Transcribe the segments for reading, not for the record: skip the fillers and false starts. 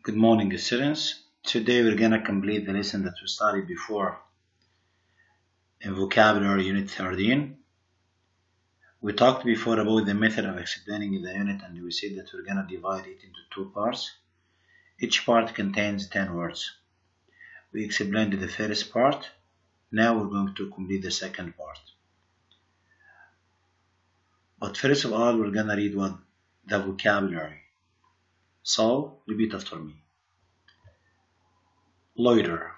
Good morning, students. Today we're going to complete the lesson that we studied before in Vocabulary Unit 13. We talked before about the method of explaining the unit, and we said that we're going to divide it into two parts. Each part contains 10 words. We explained the first part. Now we're going to complete the second part. But first of all, we're going to read the vocabulary. So, repeat after me. Loiter,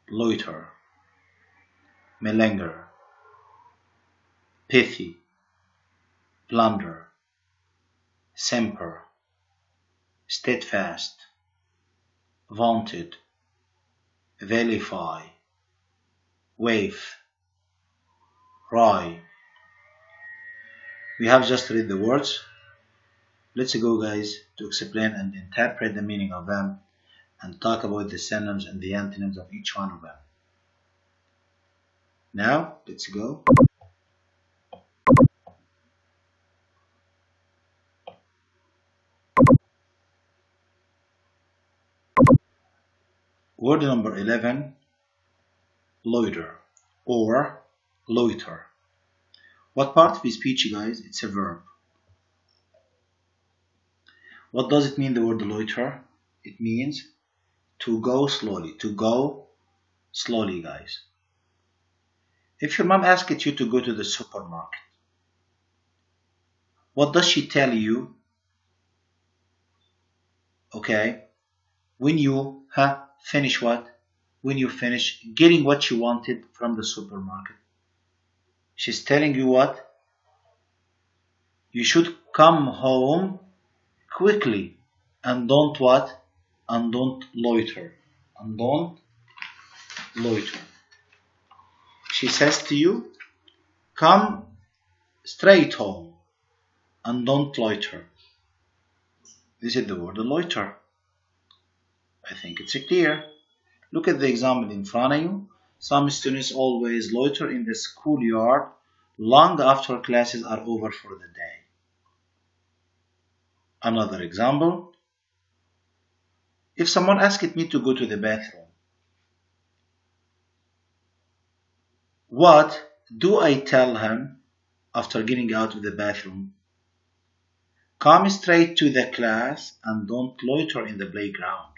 loiter, malanga, pippi, blunder, semper, steadfast, vaunted, vilify, wave, rye. We have just read the words. Let's go, guys, to explain and interpret the meaning of them and talk about the synonyms and the antonyms of each one of them. Now, let's go. Word number 11, loiter or loiter. What part of the speech, guys? It's a verb. What does it mean, the word loiter? It means to go slowly. To go slowly, guys. If your mom asked you to go to the supermarket, what does she tell you? Okay, when you finish what? When you finish getting what you wanted from the supermarket, she's telling you what? You should come home quickly and don't what? And don't loiter. And don't loiter. She says to you, come straight home and don't loiter. This is the word loiter. I think it's clear. Look at the example in front of you. Some students always loiter in the schoolyard long after classes are over for the day. Another example. If someone asked me to go to the bathroom, what do I tell him after getting out of the bathroom? Come straight to the class and don't loiter in the playground.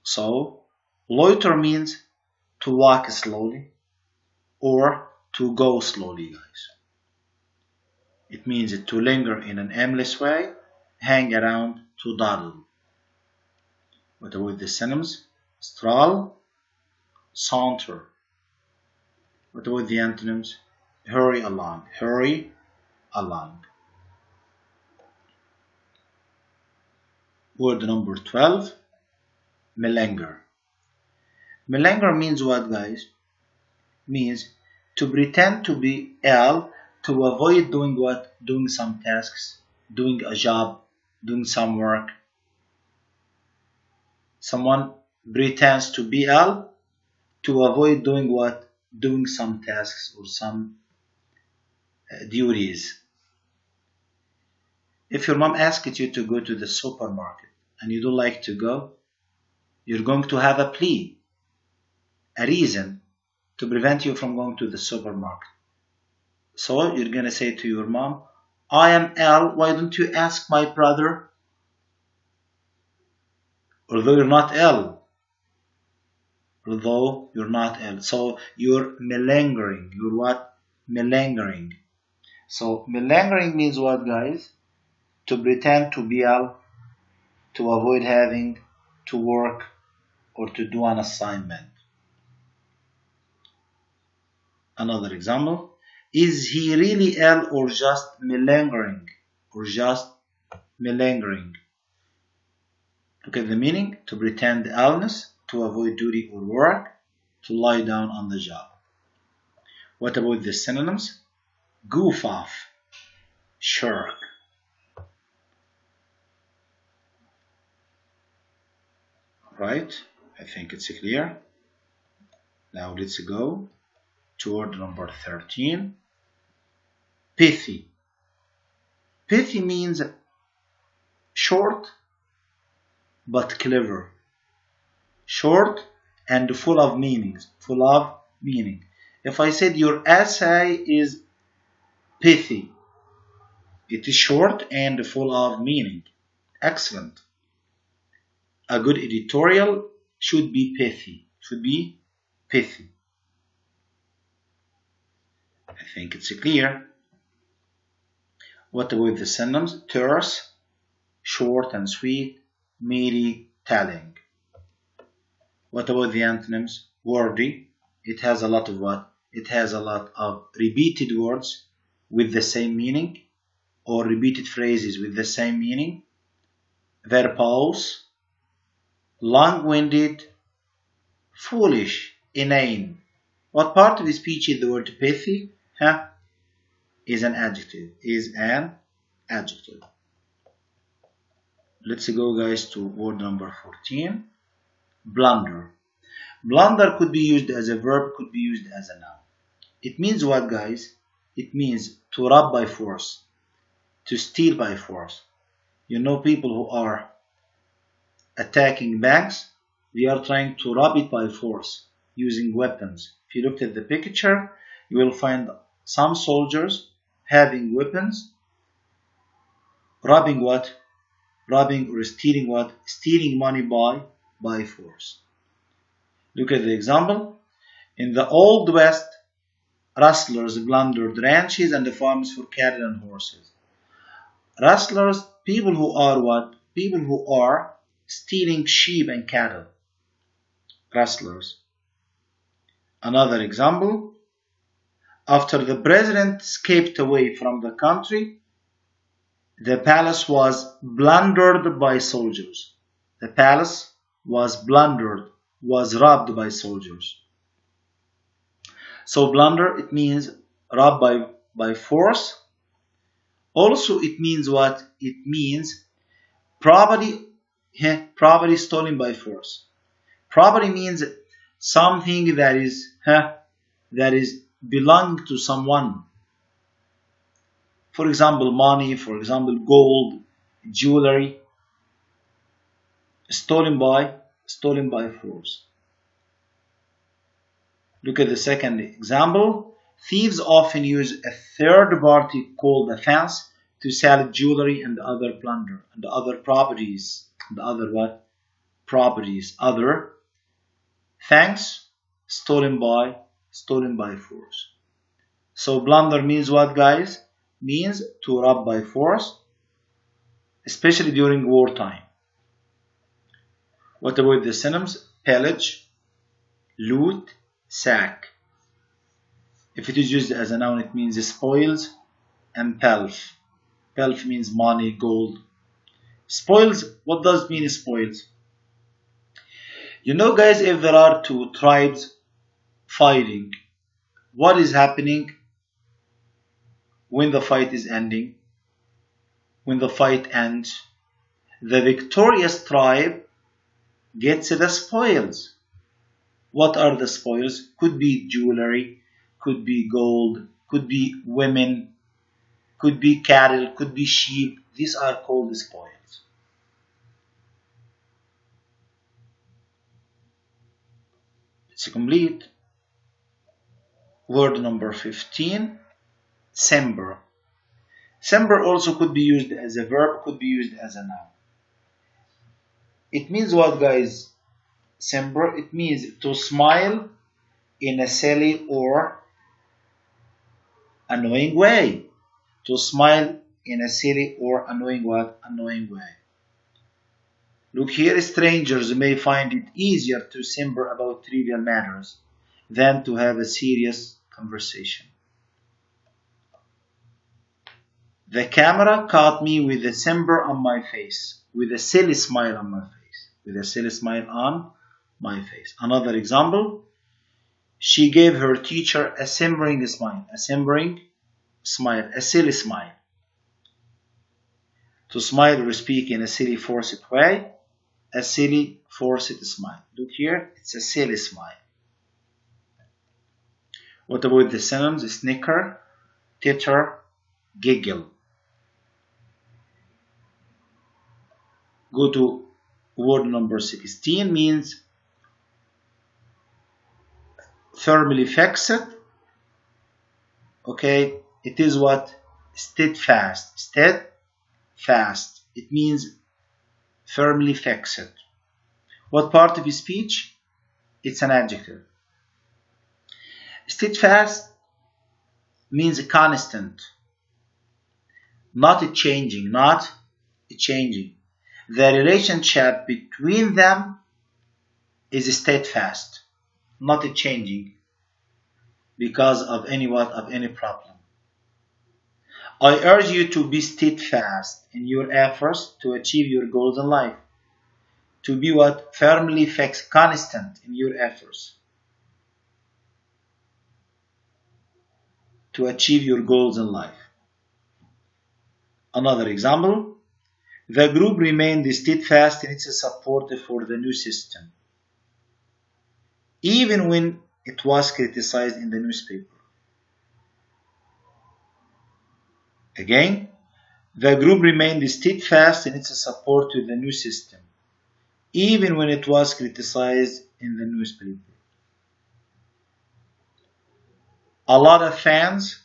So, loiter means to walk slowly or to go slowly, guys. It means to linger in an aimless way, hang around, to dawdle. What about the synonyms? Stroll, saunter. What about the antonyms? Hurry along, hurry along. Word number 12, malanga. Malanga means what, guys? Means to pretend to be ill to avoid doing what? Doing some tasks, doing a job, doing some work. Someone pretends to be ill to avoid doing what? Doing some tasks or some duties. If your mom asks you to go to the supermarket and you don't like to go, you're going to have a plea, a reason to prevent you from going to the supermarket. So you're going to say to your mom, I am ill, why don't you ask my brother? Although you're not ill. Although you're not ill. So you're malangering. You're what? Malangering. So malangering means what, guys? To pretend to be ill, to avoid having to work or to do an assignment. Another example. Is he really ill or just malangering? Or just malangering? Look at the meaning. To pretend illness, to avoid duty or work, to lie down on the job. What about the synonyms? Goof off, shirk. Right? I think it's clear. Now let's go to word number 13. Pithy. Pithy means short but clever. Short and full of meanings. Full of meaning. If I said your essay is pithy, it is short and full of meaning. Excellent. A good editorial should be pithy. Should be pithy. I think it's clear. What about the synonyms? Terse, short and sweet, meaty, telling. What about the antonyms? Wordy. It has a lot of what? It has a lot of repeated words with the same meaning, or repeated phrases with the same meaning. Verbose, long-winded, foolish, inane. What part of the speech is the word pithy? Is an adjective. Is an adjective. Let's go, guys, to word number 14. Blunder. Blunder could be used as a verb, could be used as a noun. It means what, guys? It means to rob by force, to steal by force. You know, people who are attacking banks, they are trying to rob it by force using weapons. If you look at the picture, you will find some soldiers having weapons, robbing what? Robbing or stealing what? Stealing money by force. Look at the example. In the Old West, rustlers plundered ranches and the farms for cattle and horses. Rustlers, people who are what? People who are stealing sheep and cattle. Rustlers. Another example. After the president escaped away from the country, the palace was plundered by soldiers. The palace was plundered, was robbed by soldiers. So plunder, it means robbed by force. Also, it means what? It means property stolen by force. Property means something that is belonging to someone. For example, money, for example, gold, jewelry, stolen by force. Look at the second example. Thieves often use a third party called a fence to sell jewelry and other plunder and other properties. And other what? Properties. Other things stolen by force. So plunder means what, guys? Means to rob by force, especially during wartime. What about the synonyms? Pillage, loot, sack. If it is used as a noun, it means spoils and pelf. Pelf means money, gold. Spoils, what does it mean spoils? You know, guys, if there are two tribes fighting, what is happening when the fight is ending? When the fight ends, the victorious tribe gets the spoils. What are the spoils? Could be jewelry, could be gold, could be women, could be cattle, could be sheep. These are called spoils. It's complete. Word number 15, sember. Sember also could be used as a verb, could be used as a noun. It means what, guys? Sember, it means to smile in a silly or annoying way. To smile in a silly or annoying what? Annoying way. Look here, strangers may find it easier to sember about trivial matters than to have a serious conversation. The camera caught me with a sember on my face, with a silly smile on my face, with a silly smile on my face. Another example, she gave her teacher a simpering smile, a simpering smile, a silly smile. To smile or speak in a silly, forced way, a silly, forced smile. Look here, it's a silly smile. What about the synonyms? Snicker, titter, giggle. Go to Word number 16 means firmly fixed. Okay, it is what? Steadfast. Steadfast. It means firmly fixed. What part of speech? It's an adjective. Steadfast means constant, not changing, not changing. The relationship between them is steadfast, not changing because of any problem. I urge you to be steadfast in your efforts to achieve your goals in life. To be what? Firmly fixed, constant in your efforts to achieve your goals in life. Another example, the group remained steadfast in its support for the new system, even when it was criticized in the newspaper. Again, the group remained steadfast in its support to the new system, even when it was criticized in the newspaper. A lot of fans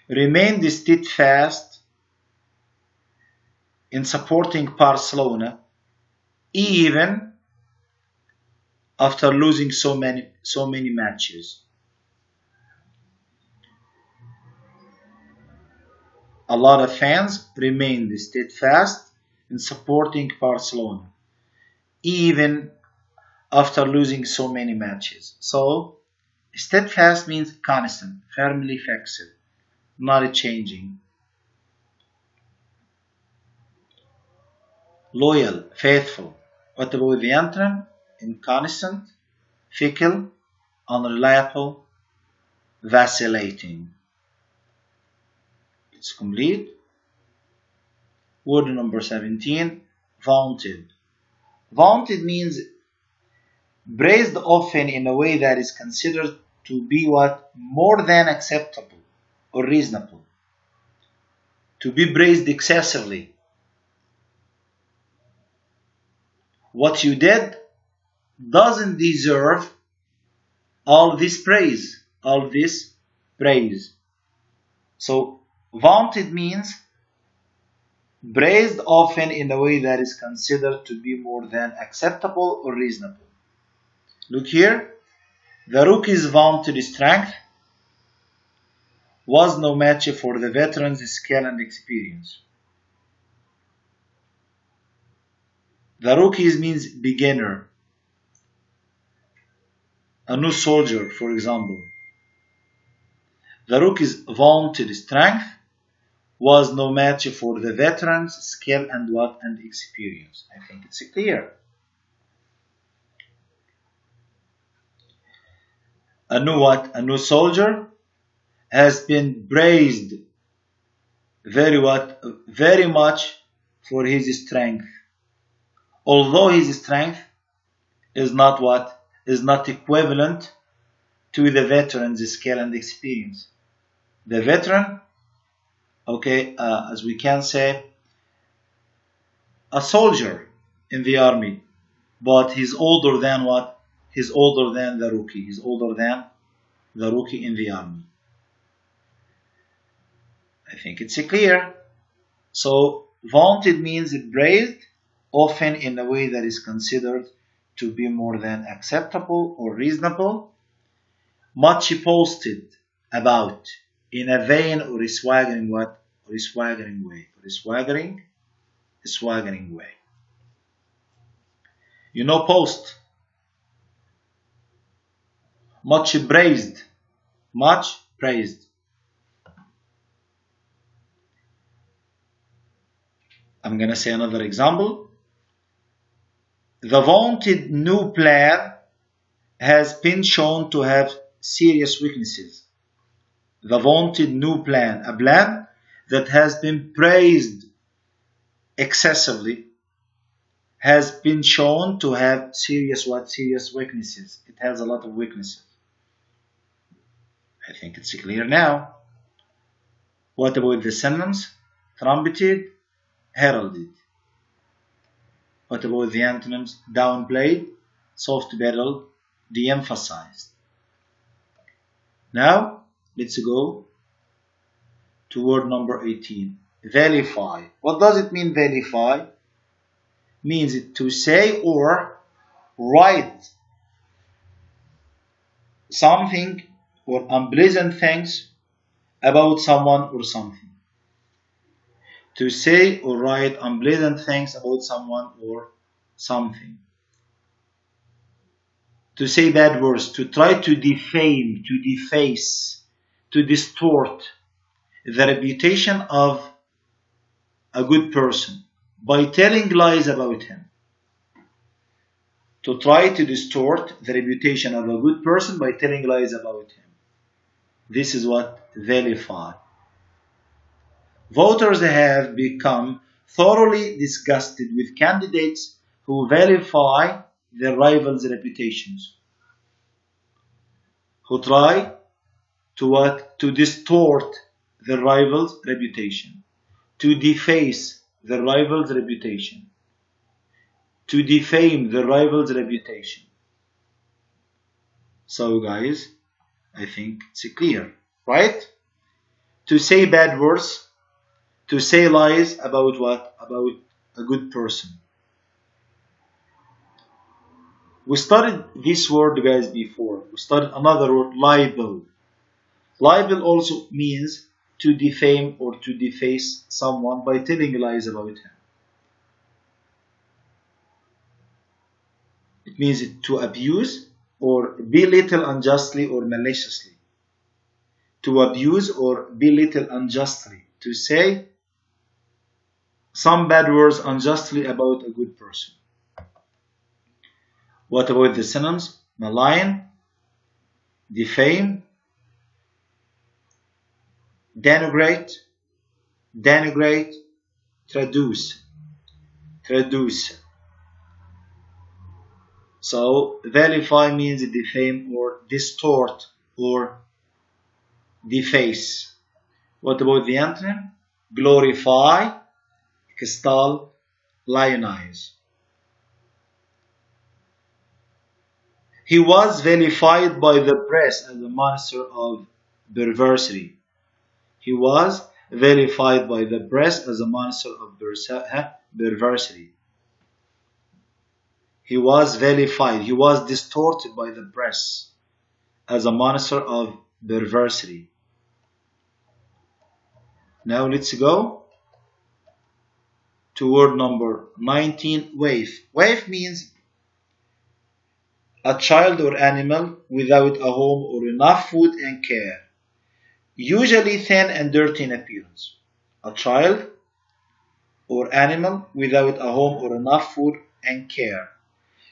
remained steadfast in supporting Barcelona, even after losing so many matches. A lot of fans remained steadfast in supporting Barcelona, even after losing so many matches. So, steadfast means constant, firmly fixed, not changing. Loyal, faithful. What about the antonym? Inconstant, fickle, unreliable, vacillating. It's complete. Word number 17, vaunted. Vaunted means praised often in a way that is considered to be what? More than acceptable or reasonable. To be praised excessively. What you did doesn't deserve all this praise. So, vaunted means praised often in a way that is considered to be more than acceptable or reasonable. Look here. The rookie's vaunted strength was no match for the veteran's skill and experience. The rookies means beginner. A new soldier, for example. The rookie's vaunted strength was no match for the veteran's skill and experience. I think it's clear. A new soldier has been praised very much for his strength. Although his strength is not equivalent to the veteran's skill and experience. The veteran, as we can say, a soldier in the army, but he's older than what? He's older than the rookie. He's older than the rookie in the army. I think it's clear. So, vaunted means praised, often in a way that is considered to be more than acceptable or reasonable, much posted about in a vain or a swaggering way. You know, post. Much praised. I'm going to say another example. The vaunted new plan has been shown to have serious weaknesses. The vaunted new plan, a plan that has been praised excessively, has been shown to have serious weaknesses. It has a lot of weaknesses. I think it's clear now. What about the synonyms? Trumpeted, heralded. What about the antonyms? Downplayed, soft-pedaled, de-emphasized. Now, let's go to word number 18. Vilify. What does it mean, vilify? Means it to say or write something or unpleasant things about someone or something. To say or write unpleasant things about someone or something. To say bad words, to try to defame, to deface, to distort the reputation of a good person by telling lies about him. To try to distort the reputation of a good person by telling lies about him. This is what vilify. Voters have become thoroughly disgusted with candidates who vilify their rivals' reputations. Who try to what? To distort the rival's reputation. To deface the rival's reputation. To defame the rival's reputation. So guys, I think it's clear, right? To say bad words, to say lies about what? About a good person. We studied this word, guys, before. We studied another word, libel. Libel also means to defame or to deface someone by telling lies about him. It means to abuse or belittle unjustly or maliciously. To abuse or belittle unjustly. To say some bad words unjustly about a good person. What about the synonyms? Malign, defame, denigrate, traduce. So, vilify means defame or distort or deface. What about the antonym? Glorify, extol, lionize. He was vilified by the press as a monster of perversity. He was vilified by the press as a monster of perversity. He was vilified. He was distorted by the press as a monster of perversity. Now let's go to word number 19, waif. Waif means a child or animal without a home or enough food and care, usually thin and dirty in appearance. A child or animal without a home or enough food and care,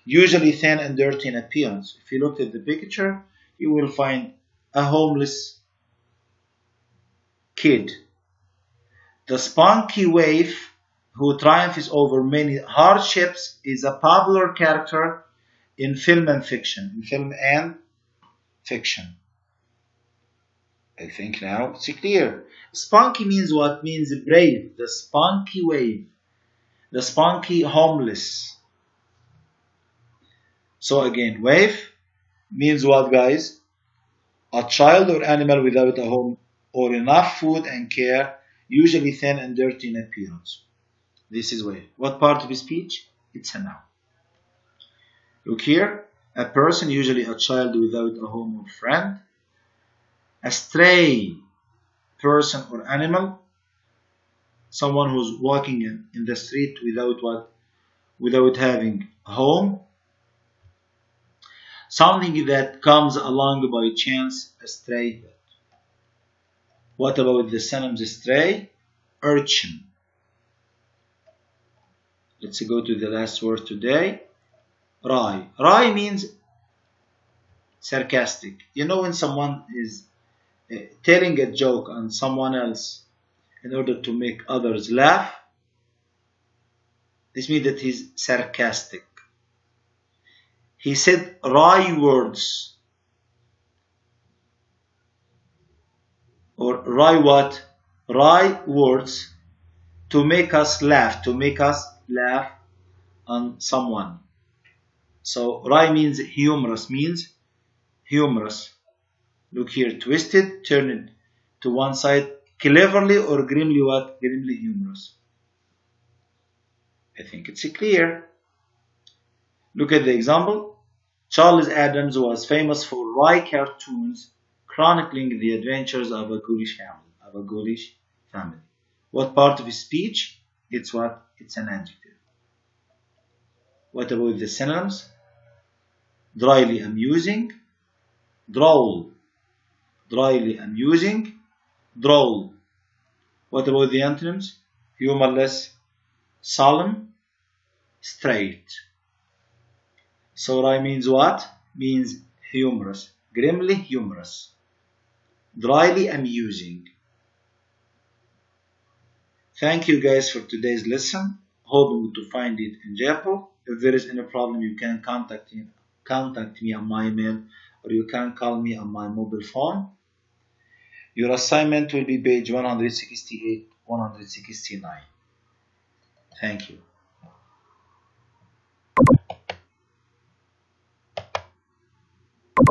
usually thin and dirty in appearance. If you look at the picture, you will find a homeless kid. The spunky waif who triumphs over many hardships is a popular character in film and fiction. I think now it's clear. Spunky means what? Means brave. The spunky wave. The spunky homeless. So again, waif means what, guys? A child or animal without a home or enough food and care, usually thin and dirty in appearance. This is waif. What part of the speech? It's a noun. Look here. A person, usually a child without a home or friend. A stray person or animal, someone who's walking in the street without what? Without having a home. Something that comes along by chance, a stray. What about the synonyms stray? Urchin. Let's go to the last word today. Wry. Wry means sarcastic. You know when someone is telling a joke on someone else in order to make others laugh, this means that he's sarcastic. He said wry words. Or wry what? Wry words to make us laugh. To make us laugh on someone. So wry means humorous, Look here, twisted, turned to one side, cleverly or grimly what? Grimly humorous. I think it's clear. Look at the example. Charles Adams was famous for wry cartoons chronicling the adventures of a ghoulish family. What part of his speech? It's what? It's an adjective. What about the synonyms? Dryly amusing, droll. Dryly amusing, droll. What about the antonyms? Humorless, solemn, straight. So wry means what? Means humorous, grimly humorous, dryly amusing. Thank you guys for today's lesson. Hoping to find it enjoyable. If there is any problem, you can contact me on my email, or you can call me on my mobile phone. Your assignment will be page 168, 169. Thank you.